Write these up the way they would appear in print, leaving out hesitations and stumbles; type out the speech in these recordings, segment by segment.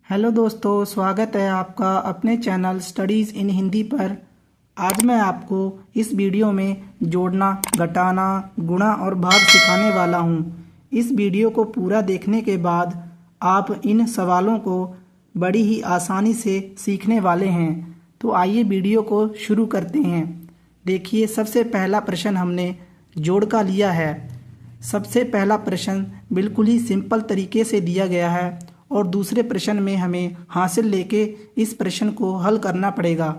Hello दोस्तों, स्वागत है आपका अपने चैनल स्टडीज़ इन हिंदी पर। आज मैं आपको इस वीडियो में जोड़ना, घटाना, गुणा और भाग सिखाने वाला हूँ। इस वीडियो को पूरा देखने के बाद आप इन सवालों को बड़ी ही आसानी से सीखने वाले हैं। तो आइए वीडियो को शुरू करते हैं। देखिए, सबसे पहला प्रश्न हमने जोड़ का लिया है। सबसे पहला प्रश्न बिल्कुल ही सिंपल तरीके से दिया गया है और दूसरे प्रश्न में हमें हासिल लेके इस प्रश्न को हल करना पड़ेगा।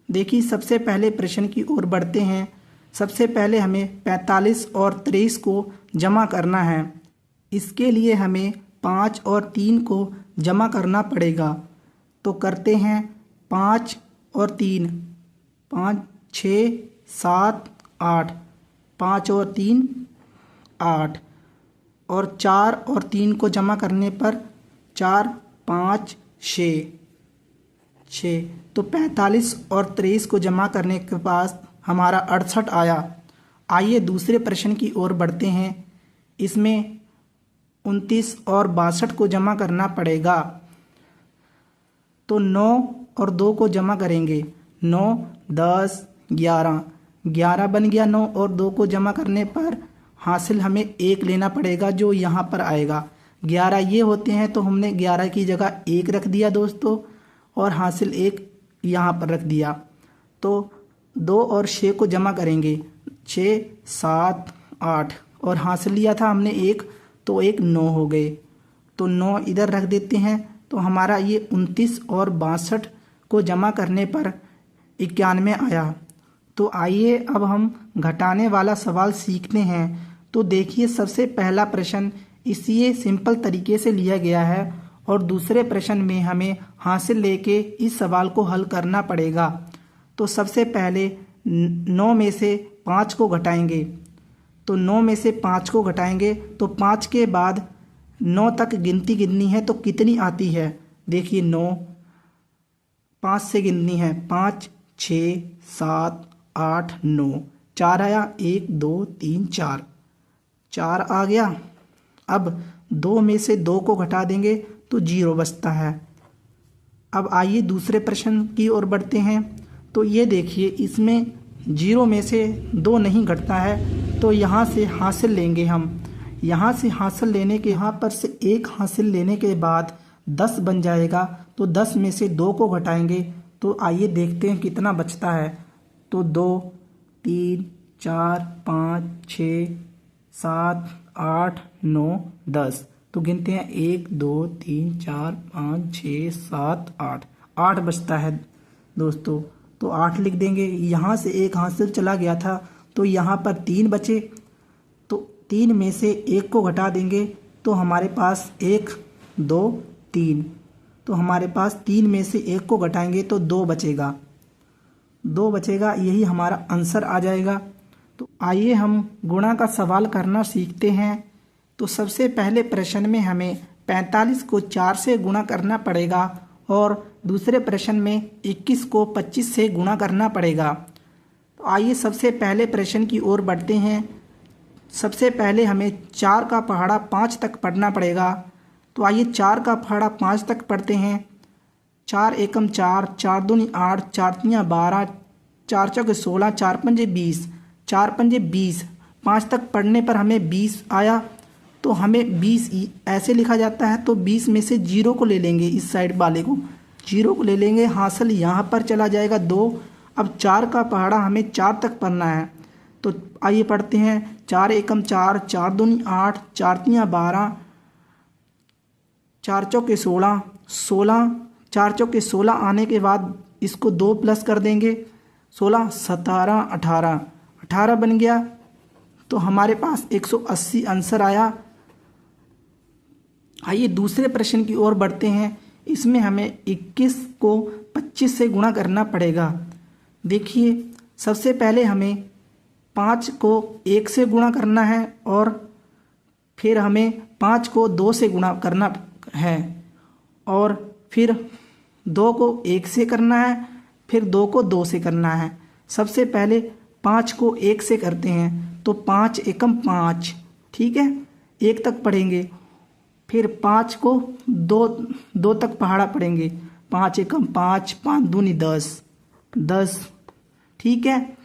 देखिए, सबसे पहले प्रश्न की ओर बढ़ते हैं। सबसे पहले हमें 45 और 23 को जमा करना है। इसके लिए हमें 5 और 3 को जमा करना पड़ेगा। तो करते हैं 5 और 3, 5 6 7 8, 5 और 3 8, और 4 और 3 को जमा करने पर 4 5 6 6। तो 45 और 23 को जमा करने के पास हमारा 68 आया। आइए दूसरे प्रश्न की ओर बढ़ते हैं। इसमें 29 और 62 को जमा करना पड़ेगा। तो 9 और 2 को जमा करेंगे। 9 10 11, 11 बन गया। 9 और 2 को जमा करने पर हासिल हमें 1 लेना पड़ेगा, जो यहाँ पर आएगा। 11 ये होते हैं, तो हमने 11 की जगह 1 रख दिया दोस्तों, और हासिल 1 यहाँ पर रख दिया। तो 2 और 6 को जमा करेंगे। 6 7 8, और हासिल लिया था हमने 1, तो 1 9 हो गए। तो 9 इधर रख देते हैं। तो हमारा ये 29 और 62 को जमा करने पर 91 आया। तो आइए अब हम घटाने वाला सवाल सीखते हैं। तो देखिए, सबसे पहला प्रश्न इसी सिंपल तरीके से लिया गया है और दूसरे प्रश्न में हमें हासिल लेके इस सवाल को हल करना पड़ेगा। तो सबसे पहले 9 में से 5 को घटाएंगे। तो 9 में से 5 को घटाएंगे तो 5 के बाद 9 तक गिनती गिननी है, तो कितनी आती है। देखिए, 9 5 से गिननी है। 5 6 7 8 9, 4 आया। 1 2 3 4, 4 आ गया। अब 2 में से 2 को घटा देंगे तो 0 बचता है। अब आइए दूसरे प्रश्न की ओर बढ़ते हैं। तो ये देखिए, इसमें 0 में से 2 नहीं घटता है, तो यहाँ से हासिल लेंगे हम। यहाँ से हासिल लेने के यहाँ पर से 1 हासिल लेने के बाद 10 बन जाएगा। तो 10 में से 2 को घटाएंगे। तो आइए देखते हैं कितना बचता है। तो 2 3 4 5 6 7 8 9 10। तो गिनते हैं 1 2 3 4 5 6 7 8, 8 बचता है दोस्तों। तो 8 लिख देंगे। यहाँ से 1 हासिल चला गया था, तो यहाँ पर 3 बचे। तो 3 में से 1 को घटा देंगे तो हमारे पास 1 2 3। तो हमारे पास 3 में से 1 को घटाएंगे तो 2 बचेगा। 2 बचेगा, यही हमारा आंसर आ जाएगा। तो आइए हम गुणा का सवाल करना सीखते हैं। तो सबसे पहले प्रश्न में हमें 45 को 4 से गुणा करना पड़ेगा और दूसरे प्रश्न में 21 को 25 से गुणा करना पड़ेगा। तो आइए सबसे पहले प्रश्न की ओर बढ़ते हैं। सबसे पहले हमें 4 का पहाड़ा 5 तक पढ़ना पड़ेगा। तो आइए 4 का पहाड़ा 5 तक पढ़ते हैं। 4 एकम 4, 4 दूनी 8, 4 तियाँ 12, 4 चौके 16, 4 पंजे 20, 4 पंजे 20। 5 तक पढ़ने पर हमें 20 आया। तो हमें 20 ऐसे लिखा जाता है। तो 20 में से 0 को ले लेंगे, इस साइड वाले को 0 को ले लेंगे। हासिल यहाँ पर चला जाएगा 2। अब 4 का पहाड़ा हमें 4 तक पढ़ना है। तो आइए पढ़ते हैं। 4 एकम 4, 4 दूनी 8, 4 तियाँ 12, 4 चौके 16, 16, 4 चौके 16 आने के बाद इसको 2 प्लस कर देंगे। 16 17 18, 18 बन गया। तो हमारे पास 180 आंसर आया। आइए दूसरे प्रश्न की ओर बढ़ते हैं। इसमें हमें 21 को 25 से गुणा करना पड़ेगा। देखिए, सबसे पहले हमें 5 को 1 से गुणा करना है और फिर हमें 5 को 2 से गुणा करना है, और फिर 2 को 1 से करना है, फिर 2 को 2 से करना है। सबसे पहले 5 को 1 से करते हैं। तो 5 एकम 5, ठीक है, 1 तक पढ़ेंगे। फिर 5 को दो दो तक पहाड़ा पड़ेंगे। 5 एकम 5, 5 दूनी 10, 10। ठीक है,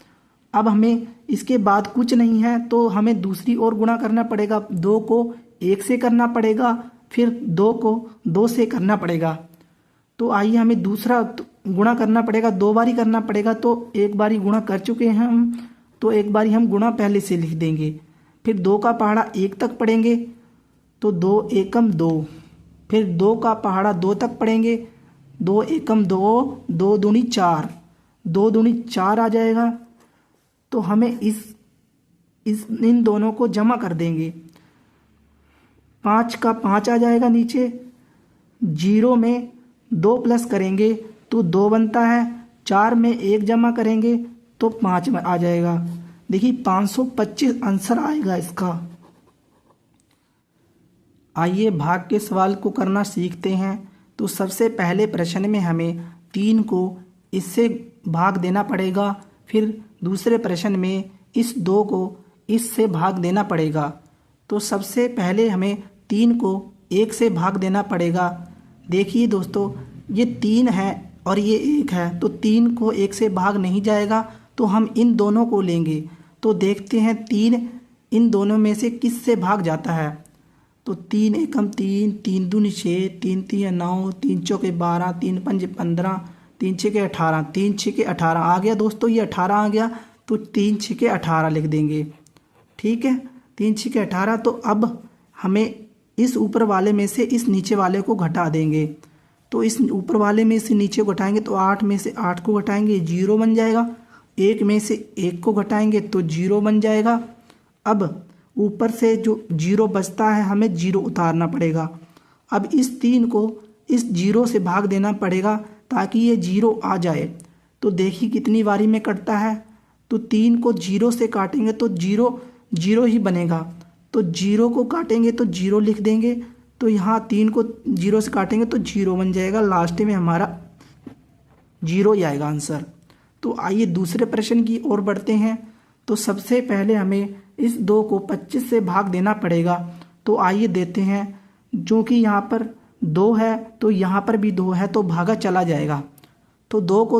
अब हमें इसके बाद कुछ नहीं है तो हमें दूसरी ओर गुणा करना पड़ेगा। 2 को 1 से करना पड़ेगा, फिर 2 को 2 से करना पड़ेगा। तो आइए हमें दूसरा गुणा करना पड़ेगा, 2 बारी करना पड़ेगा। तो एक बारी गुणा कर चुके हैं हम, तो एक बारी हम गुणा पहले से लिख देंगे। फिर 2 का पहाड़ा 1 तक पढ़ेंगे तो 2 एकम 2, फिर 2 का पहाड़ा 2 तक पढ़ेंगे, 2 एकम 2, 2 दूनी 4, 2 दूनी 4 आ जाएगा। तो हमें इन दोनों को जमा कर देंगे। 5 का 5 आ जाएगा नीचे, 0 में 2 प्लस करेंगे तो 2 बनता है, 4 में 1 जमा करेंगे तो 5 में आ जाएगा। देखिए 525 आंसर आएगा इसका। आइए भाग के सवाल को करना सीखते हैं। तो सबसे पहले प्रश्न में हमें 3 को इससे भाग देना पड़ेगा, फिर दूसरे प्रश्न में इस 2 को इससे भाग देना पड़ेगा। तो सबसे पहले हमें 3 को 1 से भाग देना पड़ेगा। देखिए दोस्तों, ये 3 है और ये 1 है, तो 3 को 1 से भाग नहीं जाएगा, तो हम इन दोनों को लेंगे। तो देखते हैं 3 इन दोनों में से किस से भाग जाता है। तो 3 एकम 3, 3 दूनी 6, 3 तीन 9, 3 चौके 12, 3 पंजे 15, 3 छके 18, 3 छके 18 आ गया दोस्तों, ये 18 आ गया। तो 3 छके 18 लिख देंगे। ठीक है, 3 छके 18। तो अब हमें इस ऊपर वाले में से इस नीचे वाले को घटा देंगे। तो इस ऊपर वाले में से नीचे को घटाएंगे तो 8 में से 8 को घटाएंगे, 0 बन जाएगा। 1 में से 1 को घटाएंगे तो 0 बन जाएगा। अब ऊपर से जो 0 बचता है हमें 0 उतारना पड़ेगा। अब इस 3 को इस 0 से भाग देना पड़ेगा ताकि ये 0 आ जाए। तो देखिए कितनी बारी में कटता है। तो 3 को 0 से काटेंगे तो 0 0 ही बनेगा। तो 0 को काटेंगे तो 0 लिख देंगे। तो यहाँ 3 को 0 से काटेंगे तो 0 बन जाएगा। लास्ट में हमारा 0 ही आएगा आंसर। तो आइए दूसरे प्रश्न की ओर बढ़ते हैं। तो सबसे पहले हमें इस 2 को 25 से भाग देना पड़ेगा। तो आइए देते हैं, जो कि यहाँ पर 2 है तो यहाँ पर भी 2 है, तो भागा चला जाएगा। तो 2 को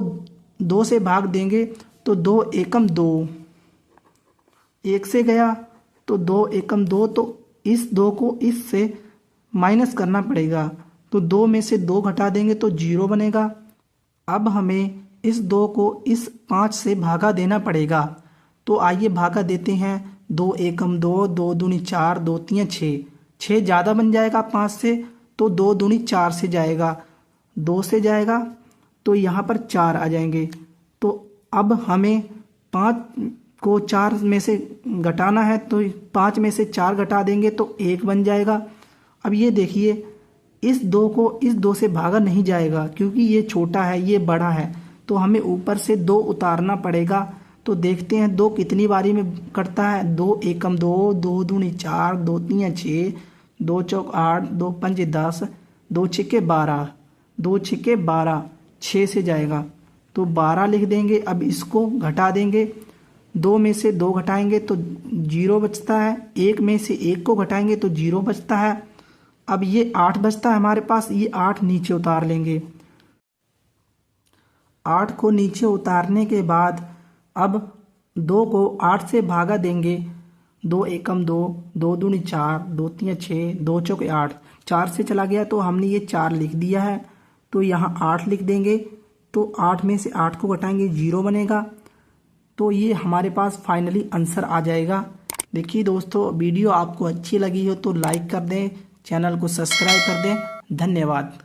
2 से भाग देंगे तो 2 एकम 2, 1 से गया तो 2 एकम 2। तो इस 2 को इस से माइनस करना पड़ेगा। तो 2 में से 2 घटा देंगे तो 0 बनेगा। अब हमें इस 2 को इस 5 से भागा देना पड़ेगा। तो आइए भागा देते हैं। 2 एकम 2, 2 दूनी 4, 2 तीन 6, 6 ज़्यादा बन जाएगा 5 से, तो 2 दूनी 4 से जाएगा, 2 से जाएगा तो यहाँ पर 4 आ जाएंगे। तो अब हमें 5 को 4 में से घटाना है, तो 5 में से 4 घटा देंगे तो 1 बन जाएगा। अब ये देखिए, इस 2 को इस 2 से भागा नहीं जाएगा क्योंकि ये छोटा है, ये बड़ा है, तो हमें ऊपर से 2 उतारना पड़ेगा। तो देखते हैं 2 कितनी बारी में कटता है। 2 एकम 2, 2 दूनी 4, 2 तीन 6, 2 चौक 8, 2 पंजे 10, 2 छक्के 12, 2 छक्के 12, 6 से जाएगा तो 12 लिख देंगे। अब इसको घटा देंगे, 2 में से 2 घटाएंगे तो 0 बचता है, 1 में से 1 को घटाएंगे तो 0 बचता है। अब ये 8 बचता है हमारे पास, ये 8 नीचे उतार लेंगे। 8 को नीचे उतारने के बाद अब 2 को 8 से भागा देंगे। 2 एकम 2, 2 दूनी 4, 2 तीन 6, 2 चौके 8, 4 से चला गया तो हमने ये 4 लिख दिया है। तो यहाँ 8 लिख देंगे। तो 8 में से 8 को घटाएंगे, 0 बनेगा। तो ये हमारे पास फाइनली आंसर आ जाएगा। देखिए दोस्तों, वीडियो आपको अच्छी लगी हो तो लाइक कर दें, चैनल को सब्सक्राइब कर दें। धन्यवाद।